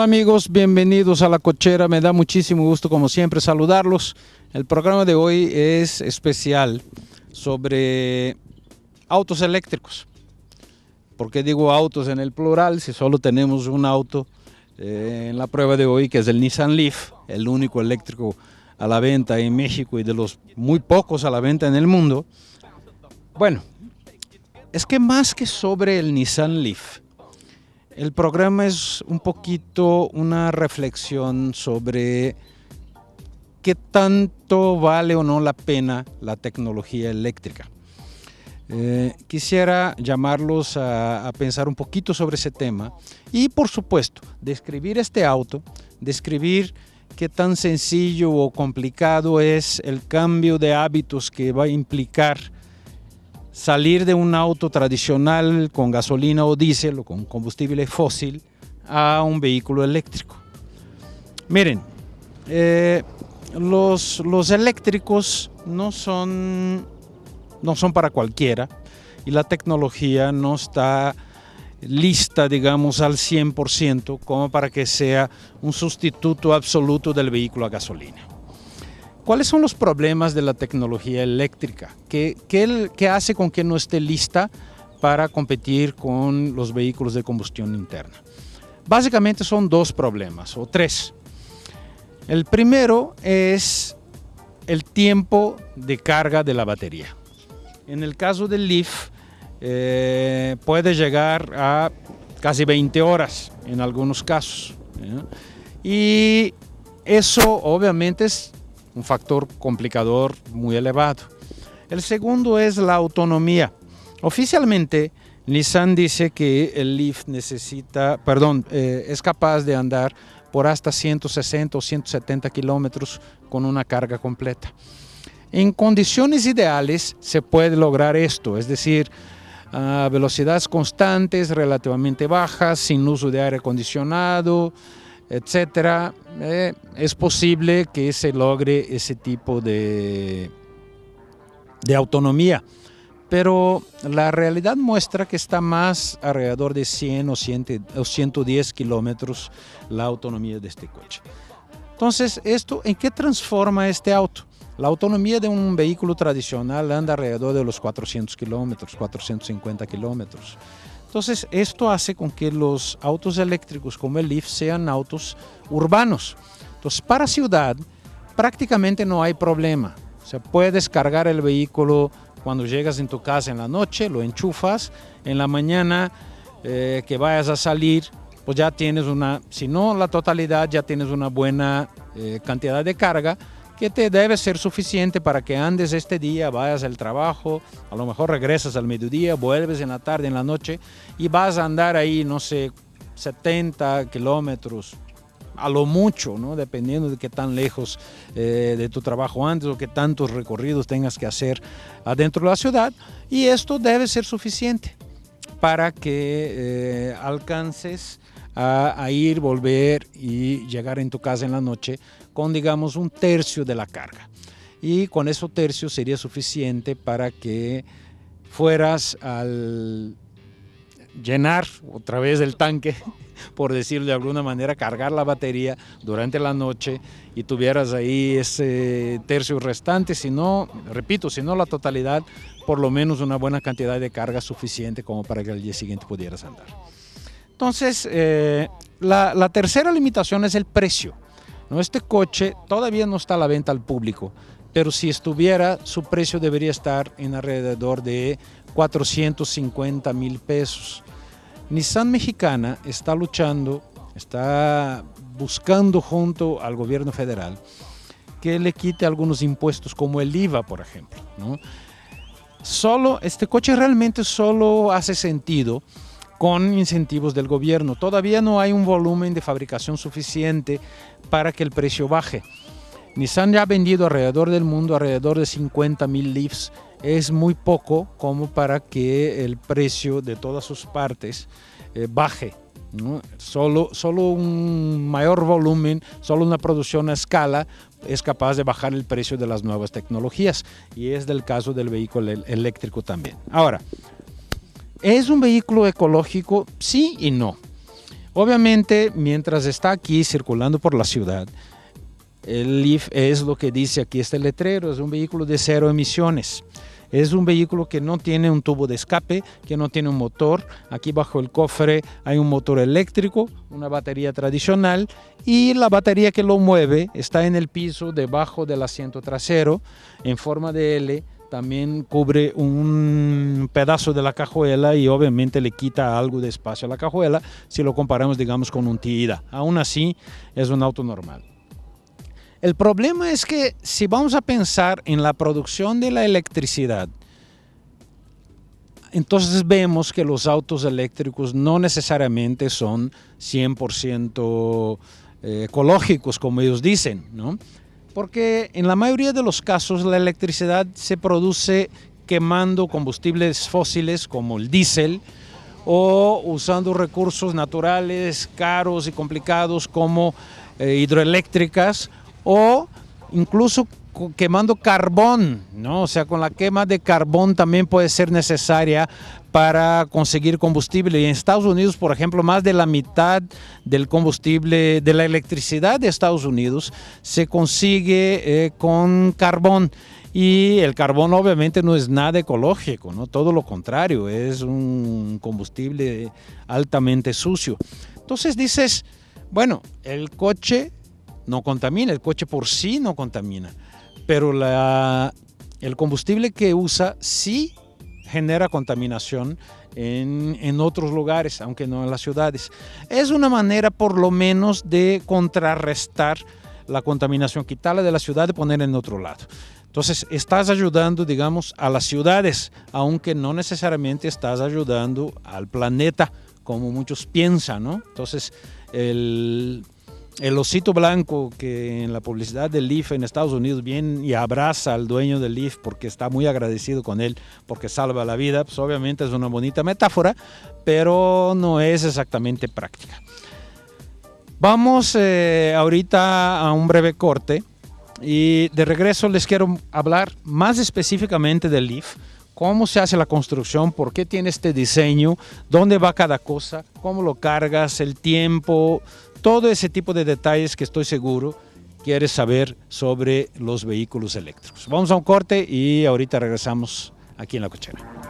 Hola amigos, bienvenidos a La Cochera, me da muchísimo gusto como siempre saludarlos. El programa de hoy es especial sobre autos eléctricos. ¿Por qué digo autos en el plural si solo tenemos un auto en la prueba de hoy, que es el Nissan Leaf, el único eléctrico a la venta en México y de los muy pocos a la venta en el mundo? Bueno, es que más que sobre el Nissan Leaf, el programa es un poquito una reflexión sobre qué tanto vale o no la pena la tecnología eléctrica. Quisiera llamarlos a pensar un poquito sobre ese tema y, por supuesto, describir este auto, describir qué tan sencillo o complicado es el cambio de hábitos que va a implicar salir de un auto tradicional con gasolina o diésel o con combustible fósil a un vehículo eléctrico. Miren, los eléctricos no son para cualquiera y la tecnología no está lista, digamos, al 100% como para que sea un sustituto absoluto del vehículo a gasolina. ¿Cuáles son los problemas de la tecnología eléctrica? ¿Qué hace con que no esté lista para competir con los vehículos de combustión interna? Básicamente son dos problemas, o tres. El primero es el tiempo de carga de la batería. En el caso del Leaf, puede llegar a casi 20 horas en algunos casos. Y eso obviamente es un factor complicador muy elevado. El segundo es la autonomía. Oficialmente, Nissan dice que el Leaf es capaz de andar por hasta 160 o 170 kilómetros con una carga completa. En condiciones ideales se puede lograr esto, es decir, a velocidades constantes, relativamente bajas, sin uso de aire acondicionado, etcétera. Es posible que se logre ese tipo de autonomía, pero la realidad muestra que está más alrededor de 100 o 110 kilómetros la autonomía de este coche. Entonces, ¿esto en qué transforma este auto? La autonomía de un vehículo tradicional anda alrededor de los 400 kilómetros, 450 kilómetros. Entonces, esto hace con que los autos eléctricos como el Leaf sean autos urbanos. Entonces, para ciudad prácticamente no hay problema. O sea, puedes cargar el vehículo cuando llegas en tu casa en la noche, lo enchufas, en la mañana que vayas a salir, pues ya tienes si no la totalidad, ya tienes una buena cantidad de carga que te debe ser suficiente para que andes este día, vayas al trabajo, a lo mejor regresas al mediodía, vuelves en la tarde, en la noche y vas a andar ahí, no sé, 70 kilómetros, a lo mucho, ¿no? Dependiendo de qué tan lejos de tu trabajo antes o qué tantos recorridos tengas que hacer adentro de la ciudad, y esto debe ser suficiente para que alcances a ir, volver y llegar en tu casa en la noche con, digamos, un tercio de la carga. Y con eso tercio sería suficiente para que fueras al llenar otra vez el tanque, por decirlo de alguna manera, cargar la batería durante la noche y tuvieras ahí ese tercio restante, si no, repito, si no la totalidad, por lo menos una buena cantidad de carga suficiente como para que al día siguiente pudieras andar. Entonces, la tercera limitación es el precio. ¿No? Este coche todavía no está a la venta al público, pero si estuviera, su precio debería estar en alrededor de 450,000 pesos. Nissan Mexicana está luchando, está buscando junto al gobierno federal que le quite algunos impuestos, como el IVA, por ejemplo, ¿no? Este coche realmente solo hace sentido con incentivos del gobierno. Todavía no hay un volumen de fabricación suficiente para que el precio baje. Nissan ya ha vendido alrededor del mundo alrededor de 50,000 Leafs. Es muy poco como para que el precio de todas sus partes baje, ¿no? Solo un mayor volumen, solo una producción a escala es capaz de bajar el precio de las nuevas tecnologías, y es del caso del vehículo eléctrico también. Ahora, ¿es un vehículo ecológico? Sí y no. Obviamente, mientras está aquí circulando por la ciudad, el Leaf es lo que dice aquí este letrero, es un vehículo de 0 emisiones. Es un vehículo que no tiene un tubo de escape, que no tiene un motor. Aquí bajo el cofre hay un motor eléctrico, una batería tradicional y la batería que lo mueve está en el piso debajo del asiento trasero en forma de L. También cubre un pedazo de la cajuela y obviamente le quita algo de espacio a la cajuela si lo comparamos, digamos, con un Tida. Aún así es un auto normal. El problema es que si vamos a pensar en la producción de la electricidad, entonces vemos que los autos eléctricos no necesariamente son 100% ecológicos, como ellos dicen, ¿no? Porque en la mayoría de los casos la electricidad se produce quemando combustibles fósiles como el diésel o usando recursos naturales caros y complicados como hidroeléctricas, o incluso quemando carbón, ¿no? O sea, con la quema de carbón también puede ser necesaria para conseguir combustible. Y en Estados Unidos, por ejemplo, más de la mitad del combustible, de la electricidad de Estados Unidos, se consigue con carbón. Y el carbón obviamente no es nada ecológico, ¿no? Todo lo contrario, es un combustible altamente sucio. Entonces dices, bueno, el coche no contamina, el coche por sí no contamina, pero el combustible que usa sí genera contaminación en otros lugares, aunque no en las ciudades. Es una manera por lo menos de contrarrestar la contaminación, quitarla de la ciudad y ponerla en otro lado. Entonces estás ayudando, digamos, a las ciudades, aunque no necesariamente estás ayudando al planeta, como muchos piensan, ¿no? Entonces el osito blanco que en la publicidad del Leaf en Estados Unidos viene y abraza al dueño del Leaf porque está muy agradecido con él porque salva la vida, pues obviamente es una bonita metáfora, pero no es exactamente práctica. Vamos ahorita a un breve corte y de regreso les quiero hablar más específicamente del Leaf, cómo se hace la construcción, por qué tiene este diseño, dónde va cada cosa, cómo lo cargas, el tiempo, todo ese tipo de detalles que estoy seguro quieres saber sobre los vehículos eléctricos. Vamos a un corte y ahorita regresamos aquí en La Cochera.